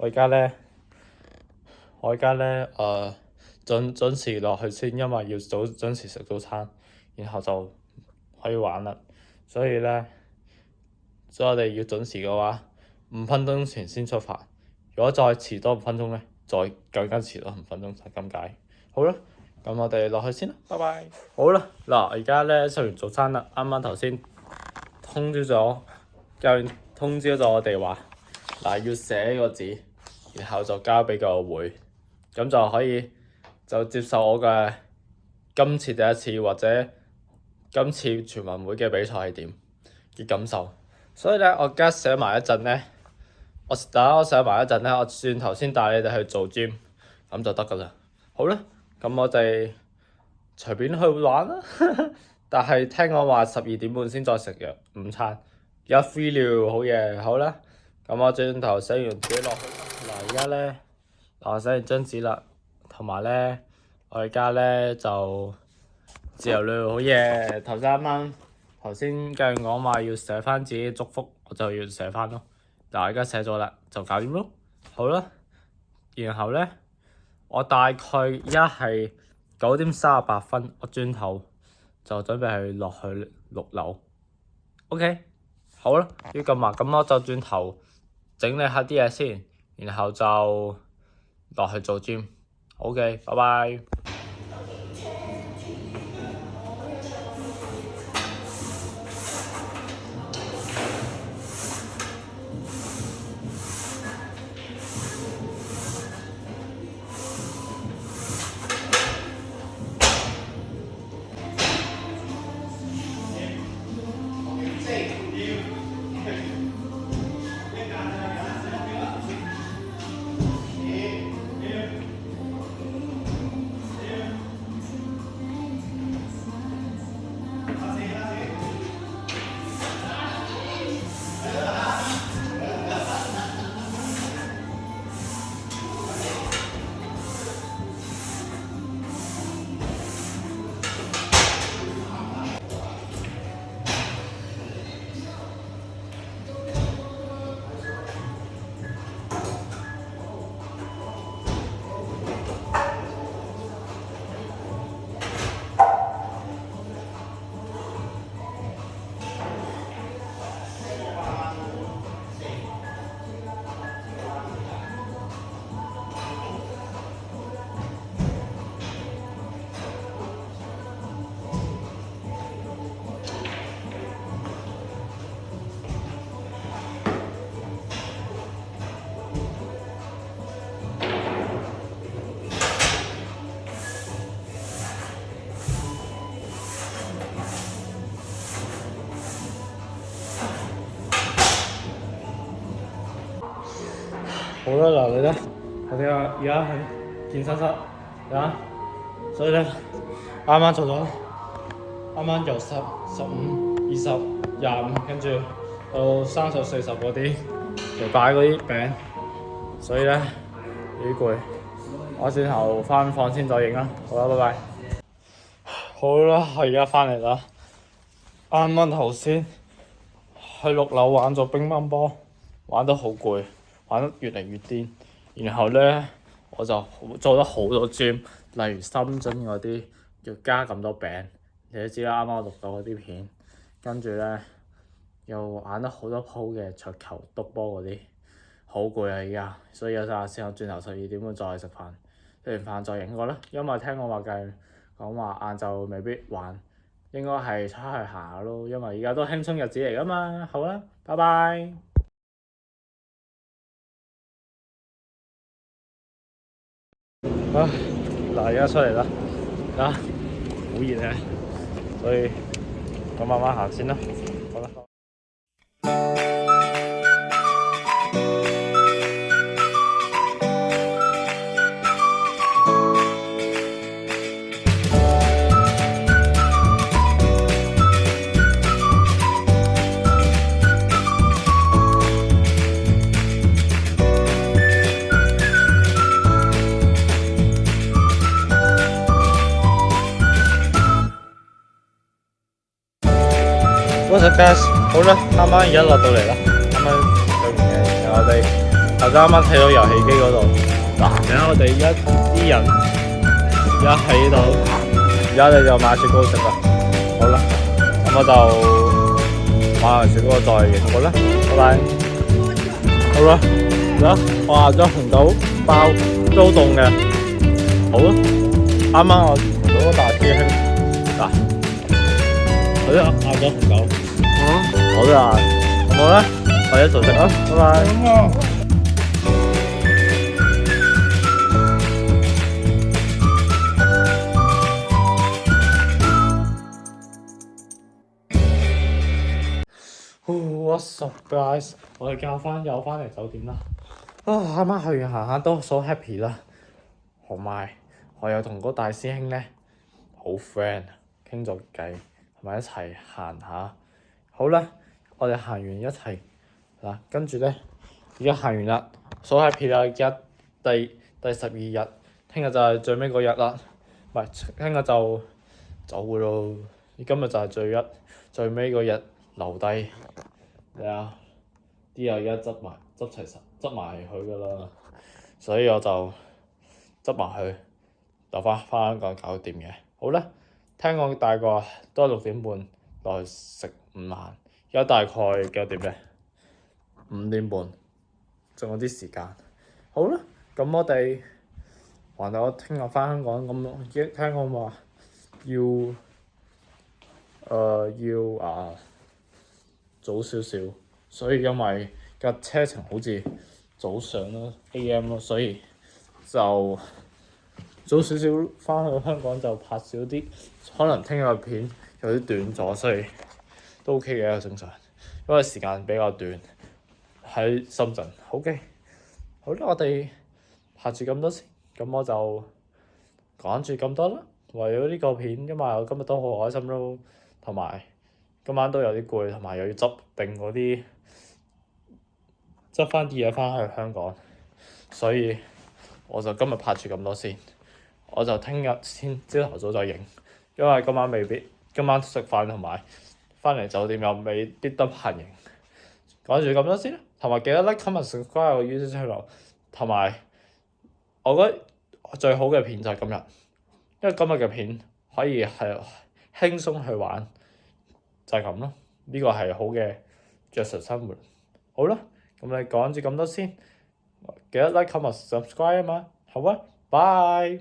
我而家咧準時落去先，因為要準時食早餐，然後就可以玩啦。所以我哋要準時嘅話，5分鐘前先出發。如果再遲多5分鐘咧，再更加遲多5分鐘就咁解。好啦，咁我哋落去先啦，拜拜。好啦，嗱，而家咧食完早餐啦，啱啱頭先教練通知咗我哋話，要寫個字，然後就交俾個會，咁就可以接受我嘅今次第一次或者今次全運會嘅比賽係點嘅感受。所以咧，我而家寫埋一陣咧，我寫埋一陣咧，我轉頭先帶你哋去做 gym， 咁就得噶啦。好啦，咁我哋隨便去玩啦。但係聽講話12點半先再食嘅午餐，而家 free 了，好嘢。好啦，咁我轉頭寫完紙落去。而家咧，我寫完張紙啦，同埋咧，我而家咧就自由了，好嘢。頭先教練講話要寫翻自己祝福，我就要寫翻咯。嗱，而家寫咗啦，就搞掂咯。好啦，然後咧，我大概而家係9點38分，我轉頭就準備落去6樓。OK， 好啦，要咁啊，咁我就轉頭整理下啲嘢先，然後就落去做 gym。OK， 拜拜。好啦，嗱，你咧，我哋而家喺健身室，所以咧，啱啱做咗，啱啱由10、15、20、25，跟住到30、40嗰啲嚟擺嗰啲餅，所以咧有啲攰，我轉頭翻房先再影啦。好啦，拜拜。好啦，我而家翻嚟啦，啱啱頭先去6樓玩咗乒乓波，玩得好攰。玩得越嚟越癲，然後咧我就做咗好多 gym，例如深蹲嗰啲要加咁多餅，你都知啦。啱啱我錄到嗰啲片，跟住咧又玩得好多鋪嘅桌球、篤波嗰啲，好攰啊而家。所以有陣時我轉頭12點半再食飯，食完飯再影過啦。因為聽講話講話晏晝未必玩，應該係出去行下咯。因為而家都輕鬆日子嚟噶嘛。好啦，拜拜。嗱，而家出嚟啦，好熱啊，所以咁慢慢行先啦。好啦。What's up guys？好啦，啱啱而家落到嚟啦，啱啱做完嘢，然後我哋大家啱啱睇到遊戲機嗰度，嗱，而家我哋啲人而家喺度，而家你就買雪糕食啦。好啦，咁我就買完雪糕再影。好啦，拜拜。好啦，而家我嗌咗紅豆包，都凍嘅。好啊，啱啱我同嗰個大師兄嗱，我都嗌咗紅豆，我都嗌，好唔好咧？我一齊食啊，拜拜。What's up, guys？ 我哋又翻嚟酒店啦。啱啱去完行下都so happy 啦。同埋我有同嗰大師兄咧好 friend， 傾咗偈，同埋一齊行下。好啦，我哋行完一齊嗱，跟住咧而家行完啦，so happy 啦！第12日，聽日就係最尾嗰日啦。唔係，聽日就走嘅咯。今日就係最尾嗰日留低。係啊，啲嘢而家執埋佢噶啦，所以我就執埋佢，留翻香港搞掂嘅。好啦，聽講大概都係6點半落去食午晏，而家大概幾多點咧？5點半，仲有啲時間。好啦，咁我哋還係我聽日翻香港，咁聽講話要早少少，所以因為架車程好似早上啦 AM 咯，所以就早少少翻去香港就拍少啲，可能聽日嘅片有啲短咗，所以都 OK 嘅正常，因為時間比較短喺深圳。OK， 好啦，我哋拍住咁多先，咁我就講住咁多啦。為咗呢個片，因為我今日都好開心咯，同埋今晚都有啲攰，同埋又要執定嗰啲執翻啲嘢翻去香港，所以我就今日拍住咁多先，我就聽日先朝頭早再影，因為今晚食飯同埋翻嚟酒店又未必得閒影，講住咁多先啦，同埋記得 like、comment、subscribe 我 YouTube channel， 同埋我覺得最好嘅片就係今日，因為今日嘅片可以係輕鬆去玩。就係咁咯，呢個係好嘅著實生活。好啦，咁你講住咁多先，記得 like、comment、subscribe 啊嘛，好啊，bye。